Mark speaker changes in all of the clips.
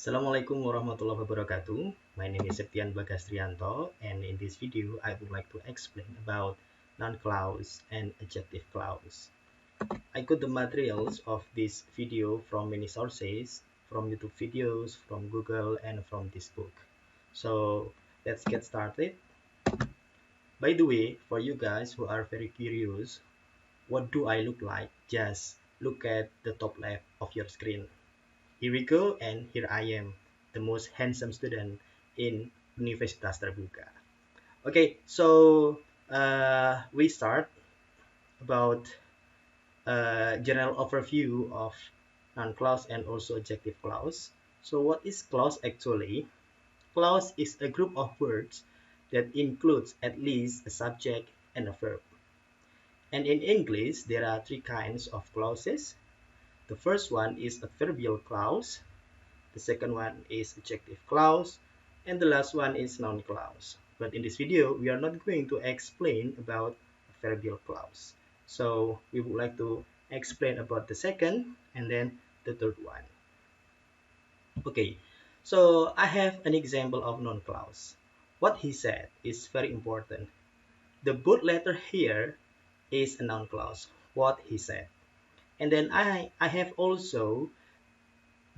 Speaker 1: Assalamualaikum warahmatullahi wabarakatuh. My name is Septian Bagas Triyanto, and in this video, I would like to explain about noun clause and adjective clause. I got the materials of this video from many sources, from YouTube videos, from Google, and from this book. So let's get started. By the way, for you guys who are very curious, what do I look like? Just look at the top left of your screen. Here we go, and here I am, the most handsome student in Universitas Terbuka. Okay, so we start about general overview of noun clause and also adjective clause. So what is clause actually? Clause is a group of words that includes at least a subject and a verb. And in English, there are three kinds of clauses. The first one is a adverbial clause. The second one is adjective clause, and the last one is noun clause. But in this video, we are not going to explain about adverbial clause. So we would like to explain about the second and then the third one. Okay, so I have an example of noun clause. What he said is very important. The bold letter here is a noun clause, what he said. And then I have also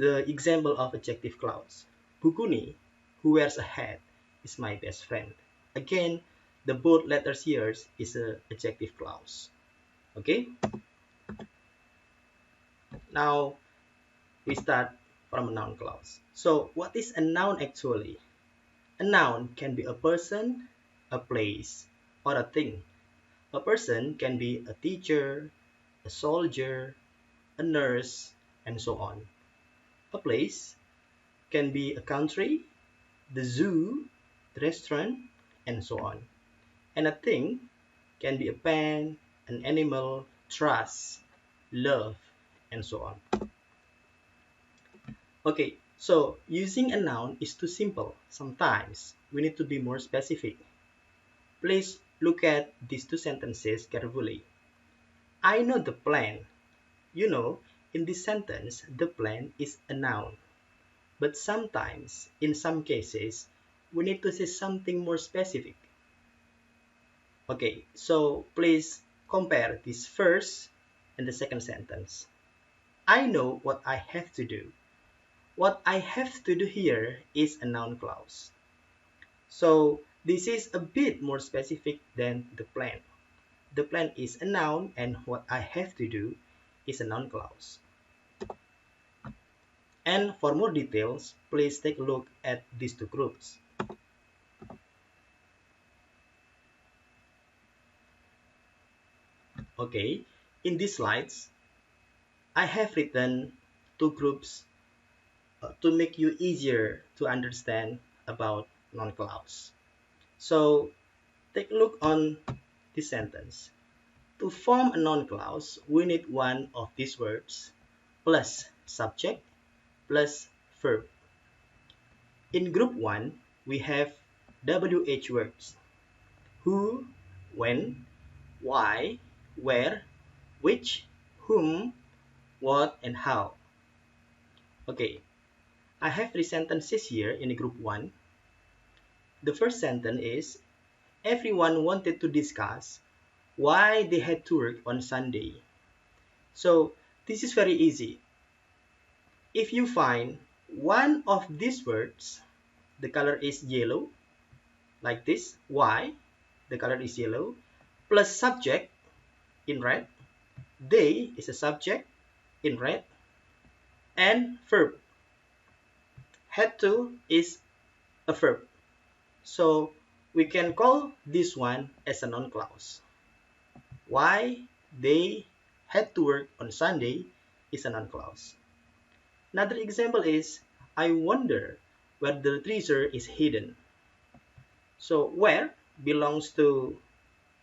Speaker 1: the example of adjective clause. Bukuni, who wears a hat, is my best friend. Again, the bold letters here is an adjective clause. Okay? Now, we start from a noun clause. So, what is a noun actually? A noun can be a person, a place, or a thing. A person can be a teacher, a soldier, a nurse, and so on. A place can be a country, the zoo, the restaurant, and so on. And a thing can be a pen, an animal, trust, love, and so on. Okay, so using a noun is too simple. Sometimes we need to be more specific. Please look at these two sentences carefully. I know the plan. You know, in this sentence, the plan is a noun. But sometimes, in some cases, we need to say something more specific. Okay, so please compare this first and the second sentence. I know what I have to do. What I have to do here is a noun clause. So this is a bit more specific than the plan. The plan is a noun and what I have to do is a noun clause. And for more details, please take a look at these two groups. Okay, in these slides, I have written two groups to make you easier to understand about noun clause. So take a look on this sentence. To form a noun clause, we need one of these words plus subject plus verb. In group 1, we have WH words. Who, when, why, where, which, whom, what, and how. Okay, I have three sentences here in group 1. The first sentence is, everyone wanted to discuss why they had to work on Sunday. So this is very easy. If you find one of these words, the color is yellow, like this, why, the color is yellow, plus subject in red, they is a subject in red, and verb. Had to is a verb. So we can call this one as a noun clause. Why they had to work on Sunday is a noun clause. Another example is, I wonder where the treasure is hidden. So where belongs to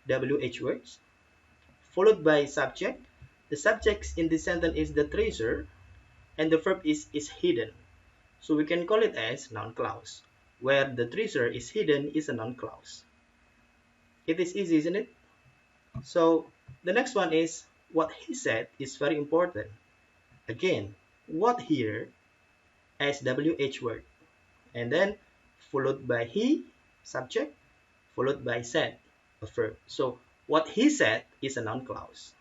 Speaker 1: WH words, followed by subject. The subject in this sentence is the treasure, and the verb is hidden. So we can call it as noun clause. Where the treasure is hidden is a noun clause. It is easy, isn't it? So the next one is, what he said is very important. Again, what here SWH word, and then followed by he, subject, followed by said, a verb. So what he said is a noun clause.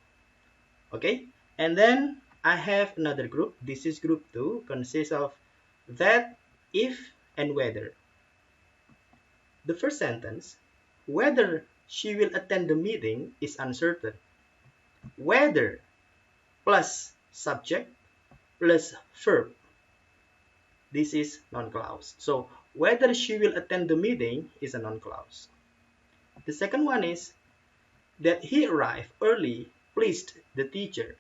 Speaker 1: Okay, and then I have another group. This is group 2, consists of that, if, and whether. The first sentence, whether she will attend the meeting is uncertain. Whether plus subject plus verb. This is noun clause. So whether she will attend the meeting is a noun clause. The second one is that he arrived early pleased the teacher.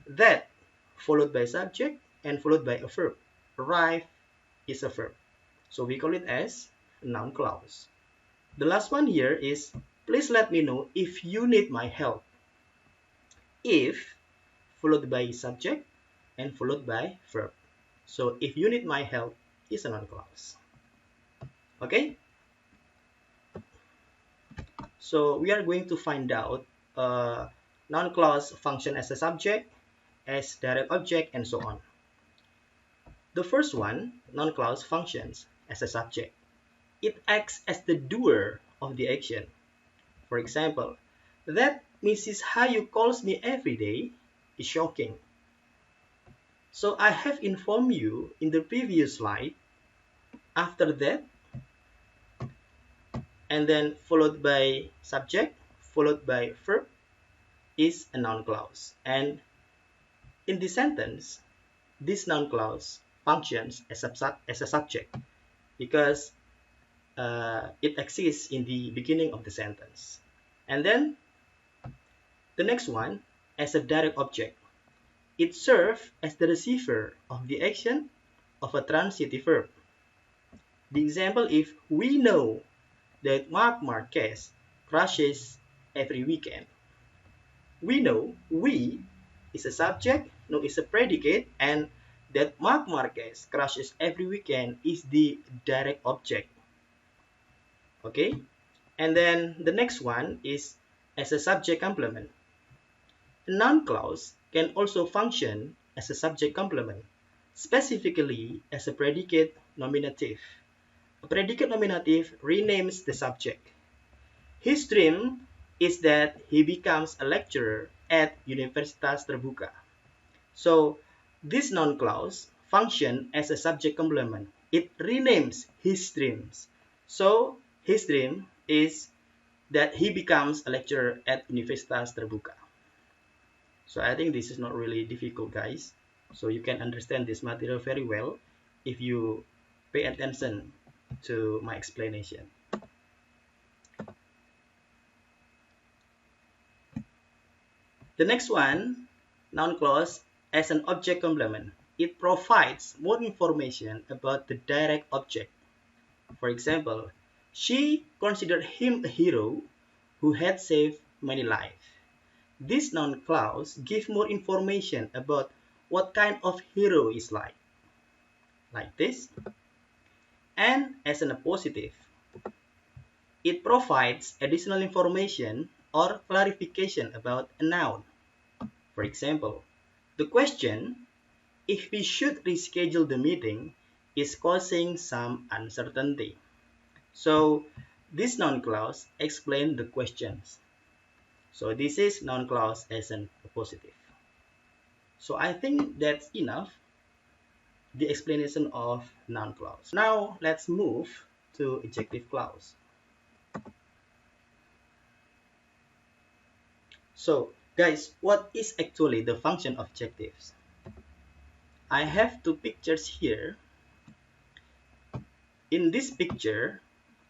Speaker 1: That followed by subject and followed by a verb. Arrive is a verb. So we call it as noun clause. The last one here is please let me know if you need my help. If followed by subject and followed by verb. So if you need my help is a noun clause. Okay? So we are going to find out noun clause function as a subject, as direct object, and so on. The first one, noun clause functions as a subject. It acts as the doer of the action. For example, that Mrs. Hayu calls me every day is shocking. So I have informed you in the previous slide. After that, and then followed by subject, followed by verb, is a noun clause. And in this sentence, this noun clause functions as a subject because it exists in the beginning of the sentence. And then the next one, as a direct object, it serves as the receiver of the action of a transitive verb. The example, if we know that Mark Marquez crashes every weekend. We know we is a subject, know is a predicate, and that Mark Marquez crashes every weekend is the direct object. Okay? And then the next one is as a subject complement. A noun clause can also function as a subject complement, specifically as a predicate nominative. A predicate nominative renames the subject. His dream is that he becomes a lecturer at Universitas Terbuka. So this noun clause functions as a subject complement. It renames his dreams. So his dream is that he becomes a lecturer at Universitas Terbuka. So I think this is not really difficult, guys. So you can understand this material very well if you pay attention to my explanation. The next one, noun clause as an object complement. It provides more information about the direct object. For example, she considered him a hero who had saved many lives. This noun clause gives more information about what kind of hero is like this. And as an appositive, it provides additional information or clarification about a noun. For example, the question, if we should reschedule the meeting, is causing some uncertainty. So this noun clause explains the questions. So this is noun clause as an appositive. So I think that's enough, the explanation of noun clause. Now let's move to adjective clause. So guys, what is actually the function of adjectives? I have two pictures here. In this picture,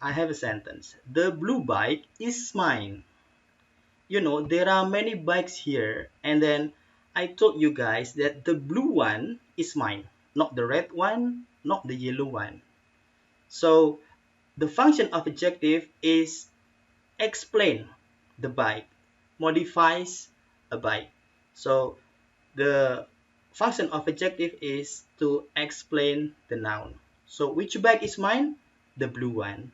Speaker 1: I have a sentence. The blue bike is mine. You know, there are many bikes here, and then I told you guys that the blue one is mine, not the red one, not the yellow one. So the function of adjective is explain the bike, modifies a bike. So the function of adjective is to explain the noun. So which bag is mine? The blue one.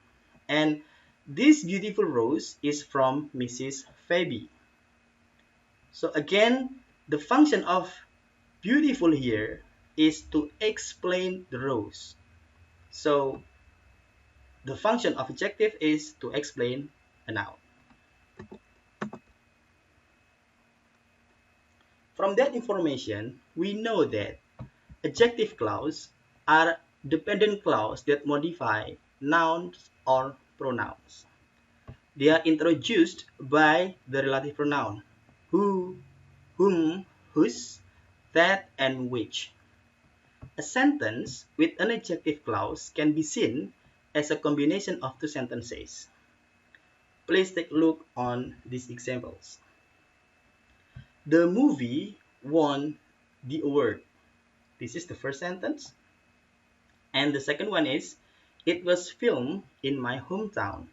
Speaker 1: And this beautiful rose is from Mrs. Phoebe. So again, the function of beautiful here is to explain the rows. So the function of adjective is to explain a noun. From that information, we know that adjective clauses are dependent clauses that modify nouns or pronouns. They are introduced by the relative pronoun who, whom, whose, that, and which. A sentence with an adjective clause can be seen as a combination of two sentences. Please take a look on these examples. The movie won the award. This is the first sentence. And the second one is, it was filmed in my hometown.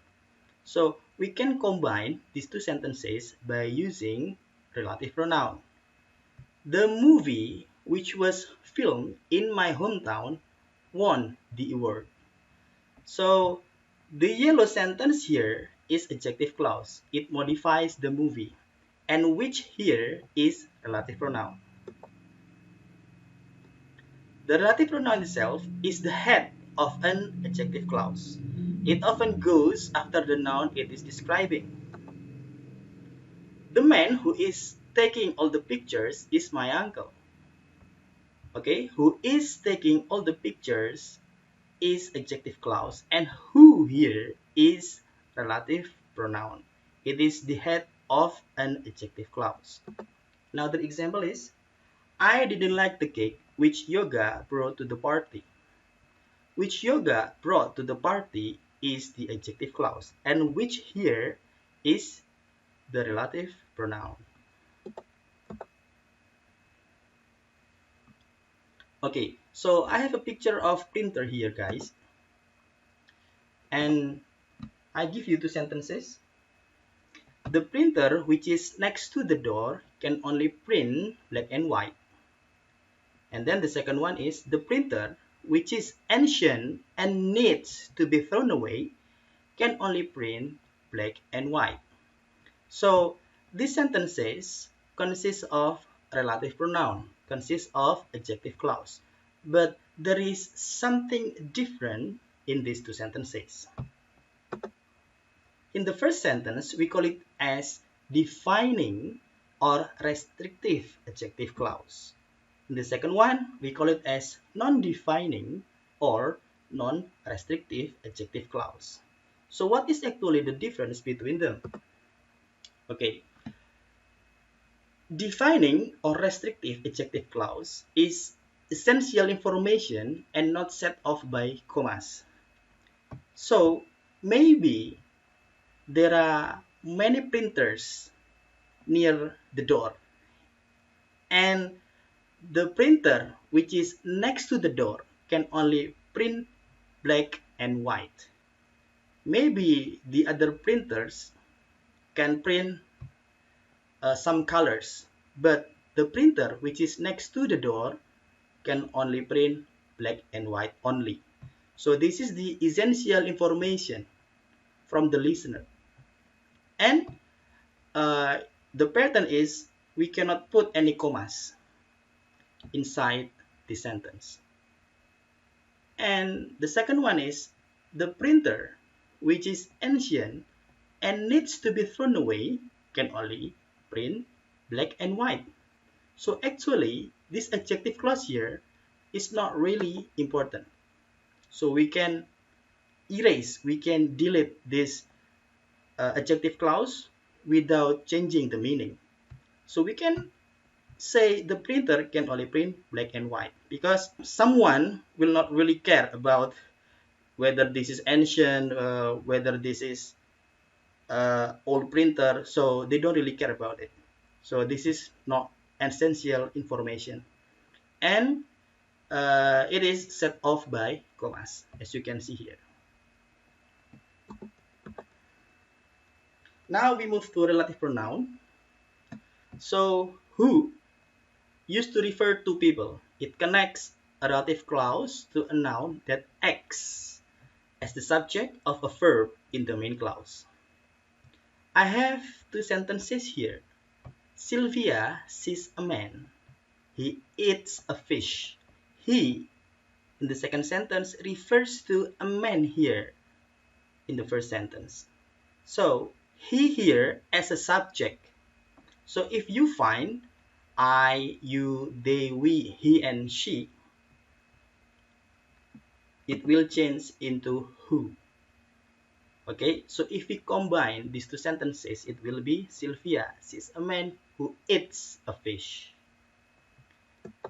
Speaker 1: So we can combine these two sentences by using relative pronoun. The movie, which was filmed in my hometown, won the award. So the yellow sentence here is adjective clause. It modifies the movie. And which here is relative pronoun. The relative pronoun itself is the head of an adjective clause. It often goes after the noun it is describing. The man who is taking all the pictures is my uncle. Okay, who is taking all the pictures is adjective clause, and who here is relative pronoun. It is the head of an adjective clause. Now the example is, I didn't like the cake which Yoga brought to the party. Which Yoga brought to the party is the adjective clause, and which here is the relative pronoun. Okay, so I have a picture of printer here, guys. And I give you two sentences. The printer which is next to the door can only print black and white. And then the second one is, the printer which is ancient and needs to be thrown away can only print black and white. So these sentences consist of relative pronoun, consist of adjective clause. But there is something different in these two sentences. In the first sentence, we call it as defining or restrictive adjective clause. In the second one, we call it as non-defining or non-restrictive adjective clause. So what is actually the difference between them? Okay. Defining or restrictive adjective clause is essential information and not set off by commas. So maybe there are many printers near the door, and the printer which is next to the door can only print black and white. Maybe the other printers can print some colors, but the printer which is next to the door can only print black and white only. So this is the essential information from the listener. And the pattern is, we cannot put any commas inside the sentence. And the second one is, the printer which is ancient and needs to be thrown away can only print black and white. So actually this adjective clause here is not really important. So we can erase, we can delete this adjective clause without changing the meaning. So we can say the printer can only print black and white, because someone will not really care about whether this is ancient, whether this is old printer, so they don't really care about it. So this is not essential information, and it is set off by commas, as you can see here. Now we move to relative pronoun. So who used to refer to people. It connects a relative clause to a noun that acts as the subject of a verb in the main clause. I have two sentences here. Sylvia sees a man. He eats a fish. he in the second sentence refers to a man here in the first sentence. So he here as a subject. So if you find I, you, they, we, he, and she, it will change into who. Okay, so if we combine these two sentences, it will be Sylvia, she's a man who eats a fish.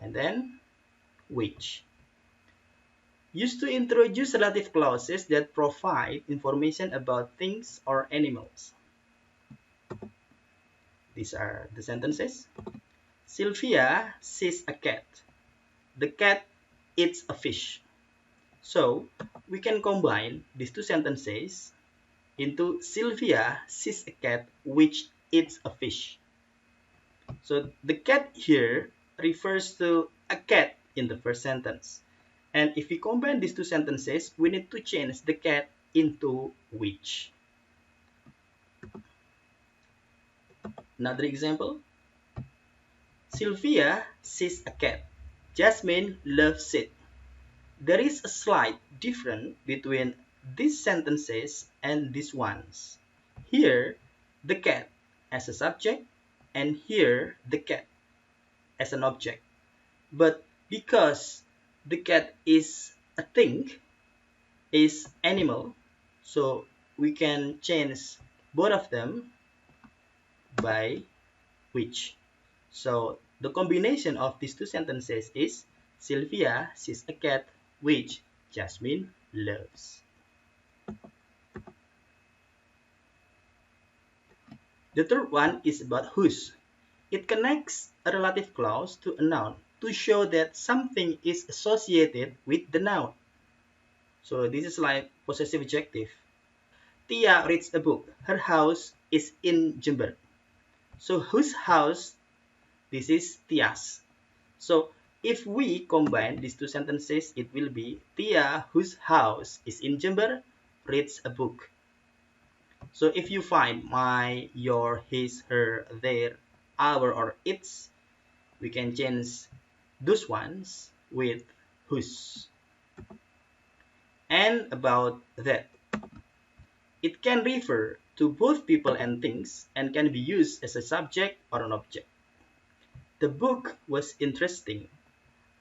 Speaker 1: And then which. Used to introduce relative clauses that provide information about things or animals. These are the sentences. Sylvia sees a cat. The cat eats a fish. So we can combine these two sentences into Sylvia sees a cat which eats a fish. So the cat here refers to a cat in the first sentence. And if we combine these two sentences, we need to change the cat into which. Another example. Sylvia sees a cat. Jasmine loves it. There is a slight difference between these sentences and these ones. Here, the cat as a subject, and here, the cat as an object. But because the cat is a thing, is animal, so we can change both of them by which. So the combination of these two sentences is Sylvia sees a cat which Jasmine loves. The third one is about whose. It connects a relative clause to a noun to show that something is associated with the noun. So this is like possessive adjective. Tia reads a book. Her house is in Jember. So whose house? This is Tia's. So if we combine these two sentences, it will be Tia, whose house is in Jember, reads a book. So if you find my, your, his, her, their, our, or its, we can change those ones with whose. And about that. It can refer to both people and things and can be used as a subject or an object. The book was interesting.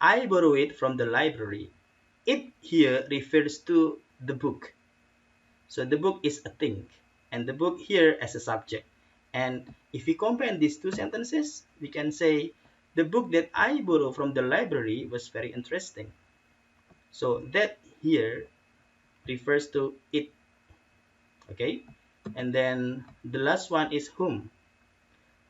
Speaker 1: I borrowed it from the library. It here refers to the book. So the book is a thing and the book here as a subject. And if we combine these two sentences, we can say the book that I borrowed from the library was very interesting. So that here refers to it. Okay, and then the last one is whom.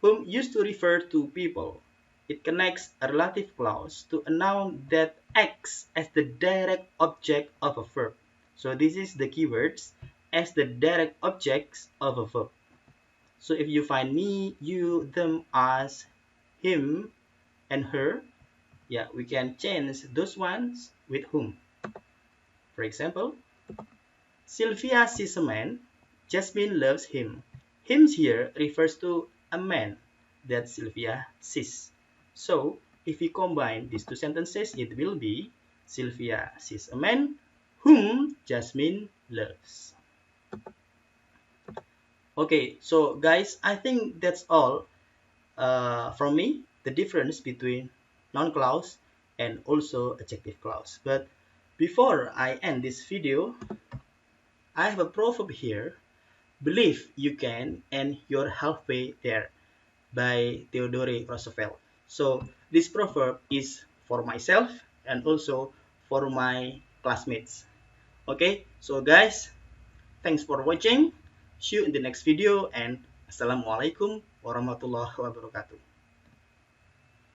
Speaker 1: Whom used to refer to people. It connects a relative clause to a noun that acts as the direct object of a verb. So this is the keywords, as the direct objects of a verb. So if you find me, you, them, us, him, and her, yeah, we can change those ones with whom. For example, Sylvia sees a man. Jasmine loves him. Him here refers to a man that Sylvia sees. So, if we combine these two sentences, it will be Sylvia sees a man whom Jasmine loves. Okay, so guys, I think that's all from me, the difference between noun clause and also adjective clause. But before I end this video, I have a proverb here. Believe you can and you're halfway there by Theodore Roosevelt. So this proverb is for myself and also for my classmates. Okay, so guys, thanks for watching. See you in the next video and Assalamualaikum warahmatullahi wabarakatuh.